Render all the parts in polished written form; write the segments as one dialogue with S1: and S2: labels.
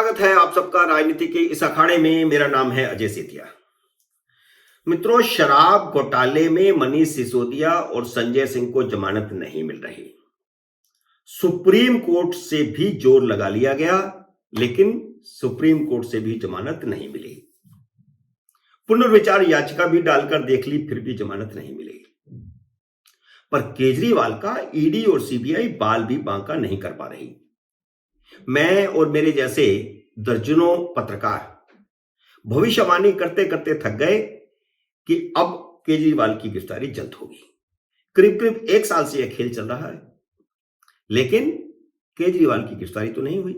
S1: स्वागत है आप सबका राजनीति के इस अखाड़े में। मेरा नाम है अजय सेठिया। मित्रों, शराब घोटाले में मनीष सिसोदिया और संजय सिंह को जमानत नहीं मिल रही। सुप्रीम कोर्ट से भी जोर लगा लिया गया, लेकिन सुप्रीम कोर्ट से भी जमानत नहीं मिली। पुनर्विचार याचिका भी डालकर देख ली, फिर भी जमानत नहीं मिली। पर केजरीवाल का ईडी और सीबीआई बाल भी बांका नहीं कर पा रही। मैं और मेरे जैसे दर्जनों पत्रकार भविष्यवाणी करते करते थक गए कि अब केजरीवाल की गिरफ्तारी जल्द होगी। करीब करीब 1 साल से यह खेल चल रहा है, लेकिन केजरीवाल की गिरफ्तारी तो नहीं हुई।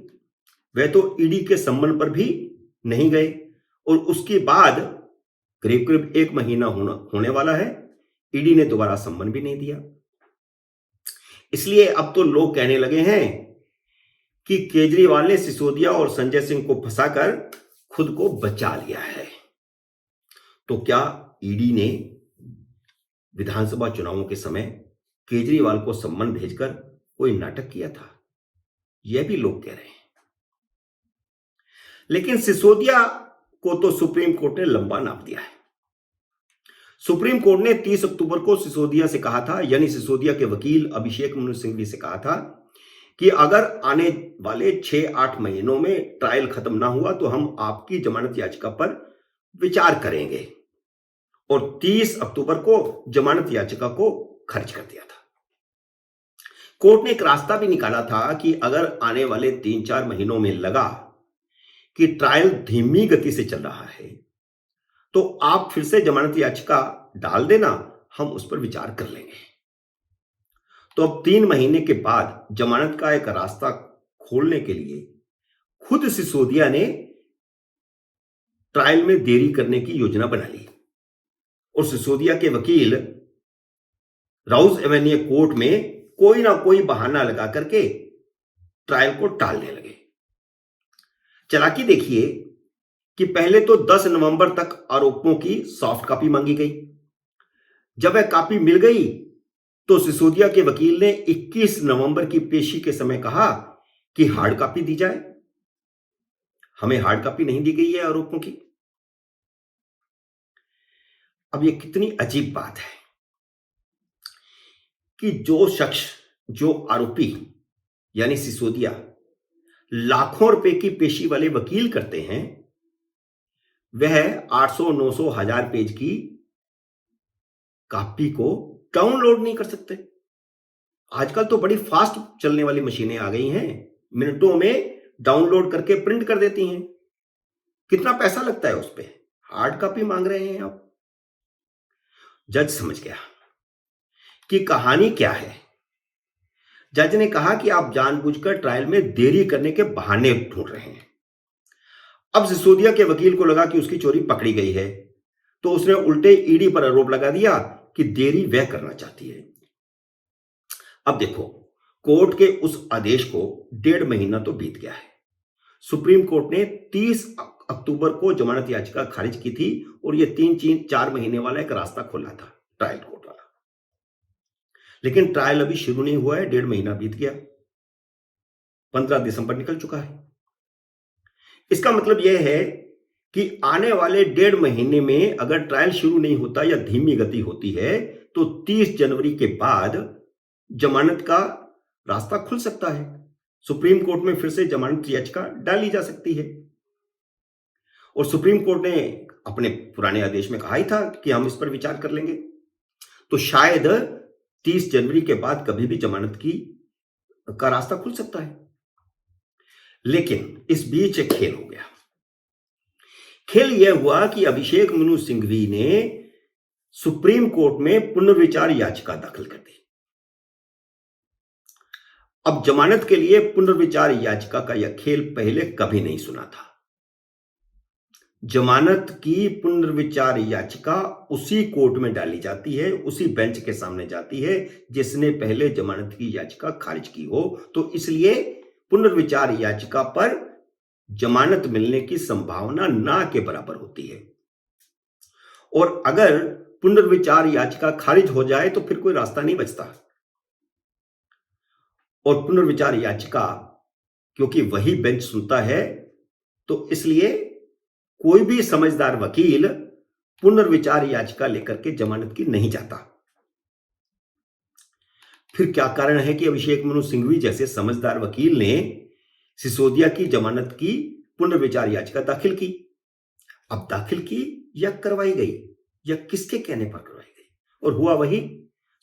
S1: वह तो ईडी के सम्मन पर भी नहीं गए और उसके बाद करीब करीब 1 महीना होने वाला है, ईडी ने दोबारा सम्मन भी नहीं दिया। इसलिए अब तो लोग कहने लगे हैं कि केजरीवाल ने सिसोदिया और संजय सिंह को फंसाकर खुद को बचा लिया है। तो क्या ईडी ने विधानसभा चुनावों के समय केजरीवाल को सम्मन भेजकर कोई नाटक किया था? यह भी लोग कह रहे हैं। लेकिन सिसोदिया को तो सुप्रीम कोर्ट ने लंबा नाप दिया है। सुप्रीम कोर्ट ने 30 अक्टूबर को सिसोदिया से कहा था, यानी सिसोदिया के वकील अभिषेक मनु सिंघवी से कहा था कि अगर आने वाले 6-8 महीनों में ट्रायल खत्म ना हुआ तो हम आपकी जमानत याचिका पर विचार करेंगे, और 30 अक्टूबर को जमानत याचिका को खारिज कर दिया था। कोर्ट ने एक रास्ता भी निकाला था कि अगर आने वाले 3-4 महीनों में लगा कि ट्रायल धीमी गति से चल रहा है तो आप फिर से जमानत याचिका डाल देना, हम उस पर विचार कर लेंगे। तो अब 3 महीने के बाद जमानत का एक रास्ता खोलने के लिए खुद सिसोदिया ने ट्रायल में देरी करने की योजना बना ली और सिसोदिया के वकील राउज एवेन्यू कोर्ट में कोई ना कोई बहाना लगा करके ट्रायल को टालने लगे। चालाकी देखिए कि पहले तो 10 नवंबर तक आरोपों की सॉफ्ट कॉपी मांगी गई। जब वह कॉपी मिल गई तो सिसोदिया के वकील ने 21 नवंबर की पेशी के समय कहा कि हार्ड कॉपी दी जाए। हमें हार्ड कॉपी नहीं दी गई है आरोपों की। अब यह कितनी अजीब बात है कि जो शख्स, जो आरोपी यानी सिसोदिया लाखों रुपए की पेशी वाले वकील करते हैं, वह 800, 900, 1000 पेज की कॉपी को डाउनलोड नहीं कर सकते। आजकल तो बड़ी फास्ट चलने वाली मशीनें आ गई हैं, मिनटों में डाउनलोड करके प्रिंट कर देती हैं। कितना पैसा लगता है उस पे? हार्ड कॉपी मांग रहे हैं आप। जज समझ गया कि कहानी क्या है। जज ने कहा कि आप जानबूझकर ट्रायल में देरी करने के बहाने ढूंढ रहे हैं। अब सिसोदिया के वकील को लगा कि उसकी चोरी पकड़ी गई है, तो उसने उल्टे ईडी पर आरोप लगा दिया कि देरी वह करना चाहती है। अब देखो, कोर्ट के उस आदेश को 1.5 महीना तो बीत गया है। सुप्रीम कोर्ट ने 30 अक्टूबर को जमानत याचिका खारिज की थी और यह 3-4 महीने वाला एक रास्ता खोला था, ट्रायल कोर्ट वाला। लेकिन ट्रायल अभी शुरू नहीं हुआ है, 1.5 महीना बीत गया, 15 दिसंबर निकल चुका है। इसका मतलब यह है कि आने वाले 1.5 महीने में अगर ट्रायल शुरू नहीं होता या धीमी गति होती है तो 30 जनवरी के बाद जमानत का रास्ता खुल सकता है। सुप्रीम कोर्ट में फिर से जमानत याचिका डाली जा सकती है। और सुप्रीम कोर्ट ने अपने पुराने आदेश में कहा ही था कि हम इस पर विचार कर लेंगे। तो शायद 30 जनवरी के बाद कभी भी जमानत का रास्ता खुल सकता है। लेकिन इस बीच एक खेल हो गया। खेल यह हुआ कि अभिषेक मनु सिंघवी ने सुप्रीम कोर्ट में पुनर्विचार याचिका दाखिल कर दी। अब जमानत के लिए पुनर्विचार याचिका का यह खेल पहले कभी नहीं सुना था। जमानत की पुनर्विचार याचिका उसी कोर्ट में डाली जाती है, उसी बेंच के सामने जाती है जिसने पहले जमानत की याचिका खारिज की हो। तो इसलिए पुनर्विचार याचिका पर जमानत मिलने की संभावना ना के बराबर होती है। और अगर पुनर्विचार याचिका खारिज हो जाए तो फिर कोई रास्ता नहीं बचता। और पुनर्विचार याचिका क्योंकि वही बेंच सुनता है तो इसलिए कोई भी समझदार वकील पुनर्विचार याचिका लेकर के जमानत की नहीं चाहता। फिर क्या कारण है कि अभिषेक मनु सिंघवी जैसे समझदार वकील ने सिसोदिया की जमानत की पुनर्विचार याचिका दाखिल की? अब दाखिल की या करवाई गई, या किसके कहने पर करवाई गई? और हुआ वही,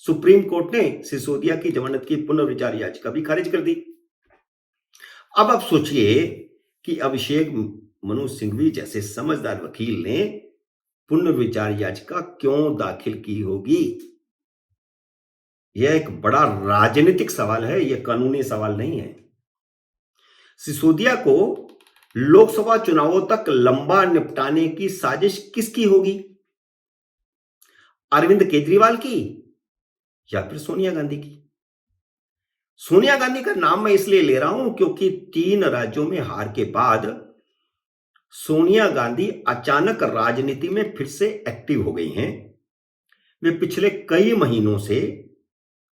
S1: सुप्रीम कोर्ट ने सिसोदिया की जमानत की पुनर्विचार याचिका भी खारिज कर दी। अब आप सोचिए कि अभिषेक मनु सिंघवी जैसे समझदार वकील ने पुनर्विचार याचिका क्यों दाखिल की होगी? यह एक बड़ा राजनीतिक सवाल है, यह कानूनी सवाल नहीं है। सिसोदिया को लोकसभा चुनावों तक लंबा निपटाने की साजिश किसकी होगी? अरविंद केजरीवाल की या फिर सोनिया गांधी की? सोनिया गांधी का नाम मैं इसलिए ले रहा हूं क्योंकि 3 राज्यों में हार के बाद सोनिया गांधी अचानक राजनीति में फिर से एक्टिव हो गई हैं। वे पिछले कई महीनों से,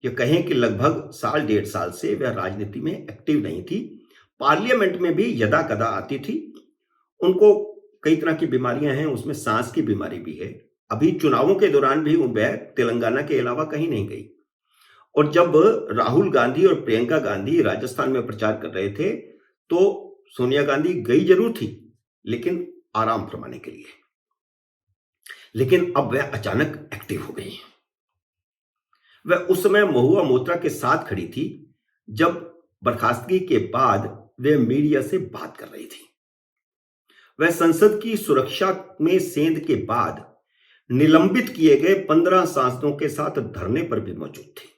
S1: या कहें कि लगभग साल 1.5 साल से वह राजनीति में एक्टिव नहीं थी। पार्लियामेंट में भी यदा कदा आती थी। उनको कई तरह की बीमारियां हैं, उसमें सांस की बीमारी भी है। अभी चुनावों के दौरान भी वह तेलंगाना के अलावा कहीं नहीं गई। और जब राहुल गांधी और प्रियंका गांधी राजस्थान में प्रचार कर रहे थे तो सोनिया गांधी गई जरूर थी, लेकिन आराम फरमाने के लिए। लेकिन अब वह अचानक एक्टिव हो गई। वह उस समय महुआ मोत्रा के साथ खड़ी थी जब बर्खास्तगी के बाद वे मीडिया से बात कर रही थी। वह संसद की सुरक्षा में सेंध के बाद निलंबित किए गए 15 सांसदों के साथ धरने पर भी मौजूद थी।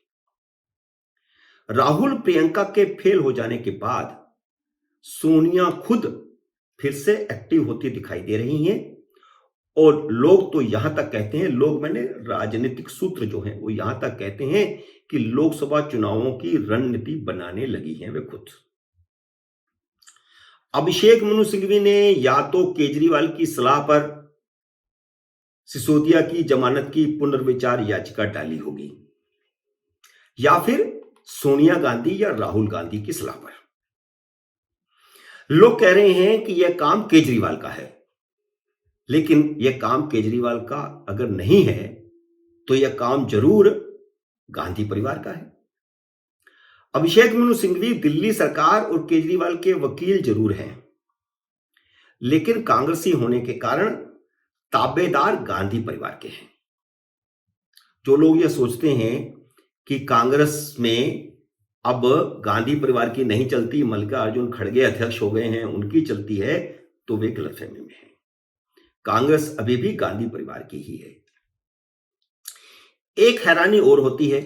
S1: राहुल प्रियंका के फेल हो जाने के बाद सोनिया खुद फिर से एक्टिव होती दिखाई दे रही हैं। और लोग तो यहां तक कहते हैं, लोग मैंने राजनीतिक सूत्र जो हैं वो यहां तक कहते हैं कि लोकसभा चुनावों की रणनीति बनाने लगी हैं वे खुद। अभिषेक मनु सिंघवी ने या तो केजरीवाल की सलाह पर सिसोदिया की जमानत की पुनर्विचार याचिका डाली होगी, या फिर सोनिया गांधी या राहुल गांधी की सलाह पर। लोग कह रहे हैं कि यह काम केजरीवाल का है, लेकिन यह काम केजरीवाल का अगर नहीं है तो यह काम जरूर गांधी परिवार का है। अभिषेक मनु सिंघवी दिल्ली सरकार और केजरीवाल के वकील जरूर हैं, लेकिन कांग्रेसी होने के कारण ताबेदार गांधी परिवार के हैं। जो लोग यह सोचते हैं कि कांग्रेस में अब गांधी परिवार की नहीं चलती, मल्लिकार्जुन खड़गे अध्यक्ष हो गए हैं, उनकी चलती है, तो वे गलतफहमी में हैं। कांग्रेस अभी भी गांधी परिवार की ही है। एक हैरानी और होती है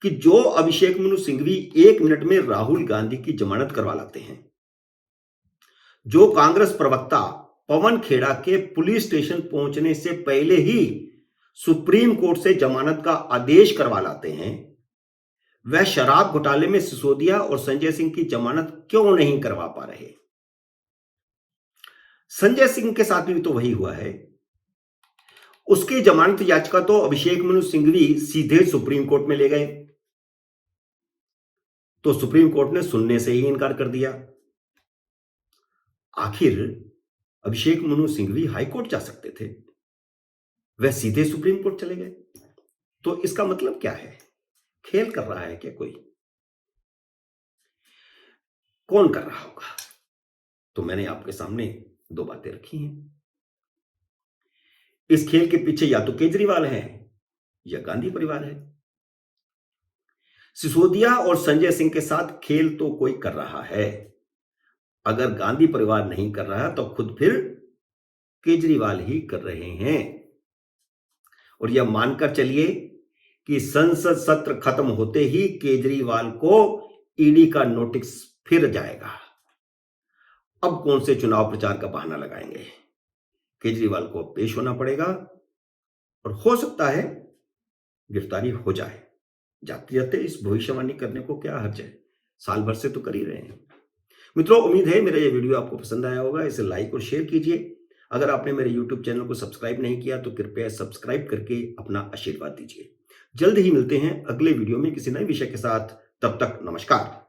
S1: कि जो अभिषेक मनु सिंघवी 1 मिनट में राहुल गांधी की जमानत करवा लाते हैं, जो कांग्रेस प्रवक्ता पवन खेड़ा के पुलिस स्टेशन पहुंचने से पहले ही सुप्रीम कोर्ट से जमानत का आदेश करवा लाते हैं, वह शराब घोटाले में सिसोदिया और संजय सिंह की जमानत क्यों नहीं करवा पा रहे? संजय सिंह के साथ भी तो वही हुआ है। उसकी जमानत याचिका तो अभिषेक मनु सिंघवी सीधे सुप्रीम कोर्ट में ले गए, तो सुप्रीम कोर्ट ने सुनने से ही इनकार कर दिया। आखिर अभिषेक मनु सिंघवी हाईकोर्ट जा सकते थे, वह सीधे सुप्रीम कोर्ट चले गए। तो इसका मतलब क्या है? खेल कर रहा है क्या कोई? कौन कर रहा होगा? तो मैंने आपके सामने 2 बातें रखी हैं। इस खेल के पीछे या तो केजरीवाल है या गांधी परिवार है। सिसोदिया और संजय सिंह के साथ खेल तो कोई कर रहा है। अगर गांधी परिवार नहीं कर रहा तो खुद फिर केजरीवाल ही कर रहे हैं। और यह मानकर चलिए कि संसद सत्र खत्म होते ही केजरीवाल को ईडी का नोटिस फिर जाएगा। अब कौन से चुनाव प्रचार का बहाना लगाएंगे? केजरीवाल को पेश होना पड़ेगा और हो सकता है गिरफ्तारी हो जाए। जाते जाते इस भविष्यवाणी करने को क्या हर्ज है? साल भर से तो कर ही रहे हैं। मित्रों, उम्मीद है मेरा ये वीडियो आपको पसंद आया होगा। इसे लाइक और शेयर कीजिए। अगर आपने मेरे YouTube चैनल को सब्सक्राइब नहीं किया तो कृपया सब्सक्राइब करके अपना आशीर्वाद दीजिए। जल्द ही मिलते हैं अगले वीडियो में किसी नए विषय के साथ। तब तक नमस्कार।